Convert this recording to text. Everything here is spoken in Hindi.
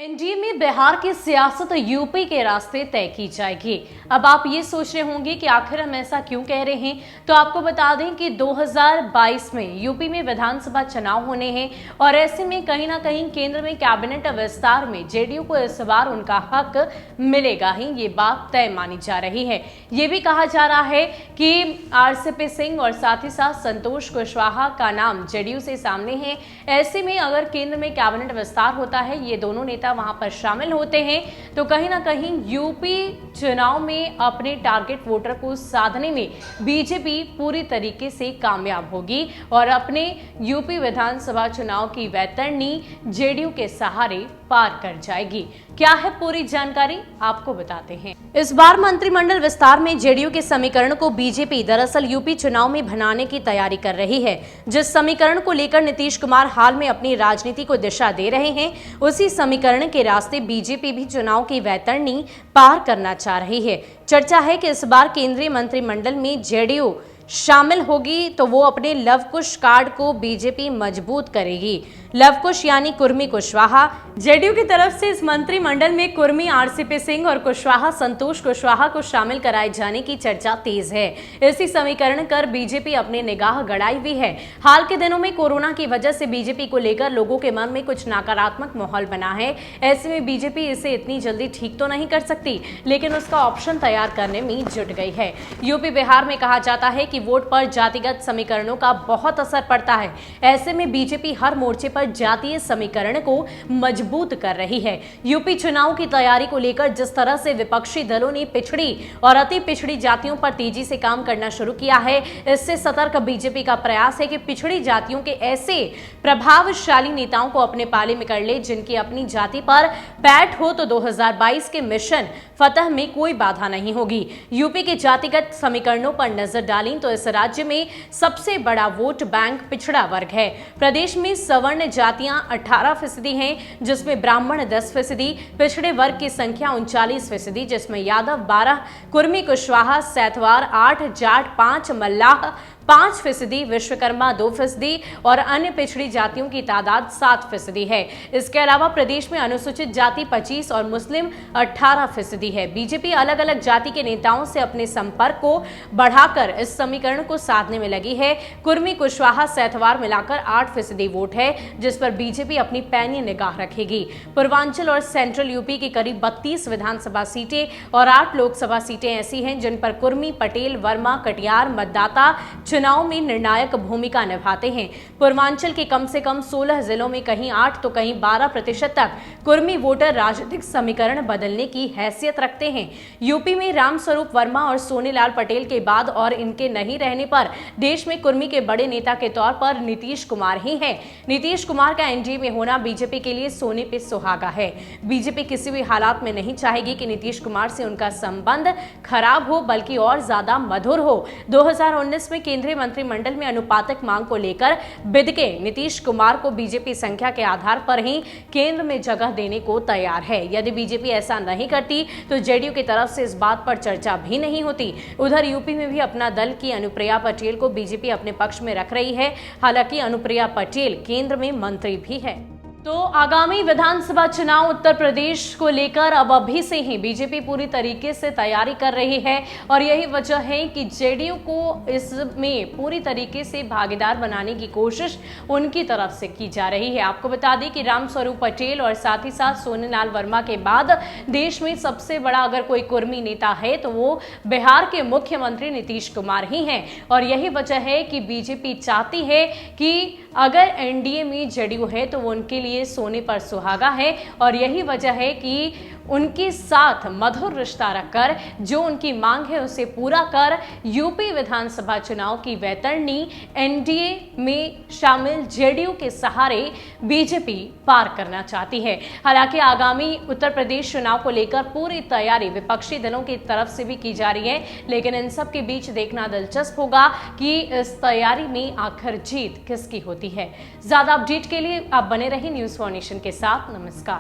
एनडीए में बिहार की सियासत यूपी के रास्ते तय की जाएगी। अब आप ये सोच रहे होंगे कि आखिर हम ऐसा क्यों कह रहे हैं, तो आपको बता दें कि 2022 में यूपी में विधानसभा चुनाव होने हैं और ऐसे में कहीं ना कहीं केंद्र में कैबिनेट विस्तार में जेडीयू को इस बार उनका हक मिलेगा ही, ये बात तय मानी जा रही है। ये भी कहा जा रहा है कि आरसीपी सिंह और साथ ही साथ संतोष कुशवाहा का नाम जेडीयू से सामने है। ऐसे में अगर केंद्र में कैबिनेट विस्तार होता है, ये दोनों नेता वहां पर शामिल होते हैं, तो कहीं ना कहीं यूपी चुनाव में अपने टारगेट वोटर को साधने में बीजेपी पूरी तरीके से कामयाब होगी और अपने यूपी विधानसभा चुनाव की वैतरणी जेडीयू के सहारे पार कर जाएगी। क्या है पूरी जानकारी, आपको बताते हैं। इस बार मंत्रिमंडल विस्तार में जेडीयू के समीकरण को बीजेपी दरअसल यूपी चुनाव में बनाने की तैयारी कर रही है। जिस समीकरण को लेकर नीतीश कुमार हाल में अपनी राजनीति को दिशा दे रहे हैं, उसी समीकरण के रास्ते बीजेपी भी चुनाव की वैतरणी पार करना चाह रही है। चर्चा है कि इस बार केंद्रीय मंत्रिमंडल में जेडीयू शामिल होगी तो वो अपने लव कुश कार्ड को बीजेपी मजबूत करेगी। लव कुश यानी कुर्मी कुशवाहा। जेडीयू की तरफ से इस मंत्रिमंडल में कुर्मी आरसीपी सिंह और कुशवाहा संतोष कुशवाहा को शामिल कराए जाने की चर्चा तेज है। इसी समीकरण कर बीजेपी अपने निगाह गड़ाई हुई है। हाल के दिनों में कोरोना की वजह से बीजेपी को लेकर लोगों के मन में कुछ नकारात्मक माहौल बना है। ऐसे में बीजेपी इसे इतनी जल्दी ठीक तो नहीं कर सकती, लेकिन उसका ऑप्शन तैयार करने में जुट गई है। यूपी बिहार में कहा जाता है कि वोट पर जातिगत समीकरणों का बहुत असर पड़ता है। ऐसे में बीजेपी हर मोर्चे पर जातीय समीकरण को मजबूत कर रही है। यूपी चुनाव की तैयारी को लेकर जिस तरह से विपक्षी दलों ने पिछड़ी और अति पिछड़ी जातियों पर तेजी से काम करना शुरू किया है, इससे सतर्क बीजेपी का प्रयास है कि पिछड़ी जातियों के ऐसे प्रभावशाली नेताओं को अपने पाले में कर ले जिनकी अपनी जाति पर पैठ हो, तो 2022 के मिशन फतह में कोई बाधा नहीं होगी। यूपी के जातिगत समीकरणों पर नजर डालें तो इस राज्य में सबसे बड़ा वोट बैंक पिछड़ा वर्ग है। प्रदेश में सवर्ण जातियां 18% हैं, जिसमें ब्राह्मण 10%, पिछड़े वर्ग की संख्या 39%, जिसमें यादव 12, कुर्मी कुशवाहा सैतवार 8, जाट 5, मल्लाह 5%, विश्वकर्मा 2% और अन्य पिछड़ी जातियों की तादाद 7% है। इसके अलावा प्रदेश में अनुसूचित जाति 25 और मुस्लिम 18% है। बीजेपी अलग अलग जाति के नेताओं से अपने संपर्क को बढ़ाकर इस समीकरण को साधने में लगी है। कुर्मी कुशवाहा सैतवार मिलाकर 8% वोट है, जिस पर बीजेपी अपनी पैनी निगाह रखेगी। पूर्वांचल और सेंट्रल यूपी की करीब 32 विधानसभा सीटें और 8 लोकसभा सीटें ऐसी हैं जिन पर कुर्मी, पटेल, वर्मा, कटियार मतदाता चुनाव में निर्णायक भूमिका निभाते हैं। पूर्वांचल के कम से कम 16 जिलों में कहीं 8 तो कहीं 12% तक कुर्मी वोटर राजनीतिक समीकरण बदलने की हैसियत रखते हैं। यूपी में रामस्वरूप वर्मा और सोनीलाल पटेल के बाद और इनके नहीं रहने पर देश में कुर्मी के बड़े नेता के तौर पर नीतीश कुमार ही हैं। नीतीश कुमार का एनडीए में होना बीजेपी के लिए सोने पे सुहागा है। बीजेपी किसी भी हालात में नहीं चाहेगी कि नीतीश कुमार से उनका संबंध खराब हो, बल्कि और ज्यादा मधुर हो। 2019 में केंद्रीय मंत्रिमंडल में अनुपातिक मांग को लेकर बिदके नीतीश कुमार को बीजेपी संख्या के आधार पर ही केंद्र में जगह देने को तैयार है। यदि बीजेपी ऐसा नहीं करती तो जेडीयू की तरफ से इस बात पर चर्चा भी नहीं होती। उधर यूपी में भी अपना दल की अनुप्रिया पटेल को बीजेपी अपने पक्ष में रख रही है। हालांकि अनुप्रिया पटेल केंद्र में मंत्री भी है। तो आगामी विधानसभा चुनाव उत्तर प्रदेश को लेकर अब अभी से ही बीजेपी पूरी तरीके से तैयारी कर रही है और यही वजह है कि जेडीयू को इसमें पूरी तरीके से भागीदार बनाने की कोशिश उनकी तरफ से की जा रही है। आपको बता दें कि रामस्वरूप पटेल और साथ ही साथ सोनीलाल वर्मा के बाद देश में सबसे बड़ा अगर कोई कुर्मी नेता है तो वो बिहार के मुख्यमंत्री नीतीश कुमार ही हैं और यही वजह है कि बीजेपी चाहती है कि अगर एनडीए में जेडीयू है तो वो उनके लिए सोने पर सुहागा है और यही वजह है कि उनके साथ मधुर रिश्ता रखकर जो उनकी मांग है उसे पूरा कर यूपी विधानसभा चुनाव की वैतरणी एनडीए में शामिल जेडीयू के सहारे बीजेपी पार करना चाहती है। हालांकि आगामी उत्तर प्रदेश चुनाव को लेकर पूरी तैयारी विपक्षी दलों की तरफ से भी की जा रही है, लेकिन इन सब के बीच देखना दिलचस्प होगा कि इस तैयारी में आखिर जीत किसकी होती है। ज्यादा अपडेट के लिए आप बने रहिए न्यूज़ फॉर नेशन के साथ। नमस्कार।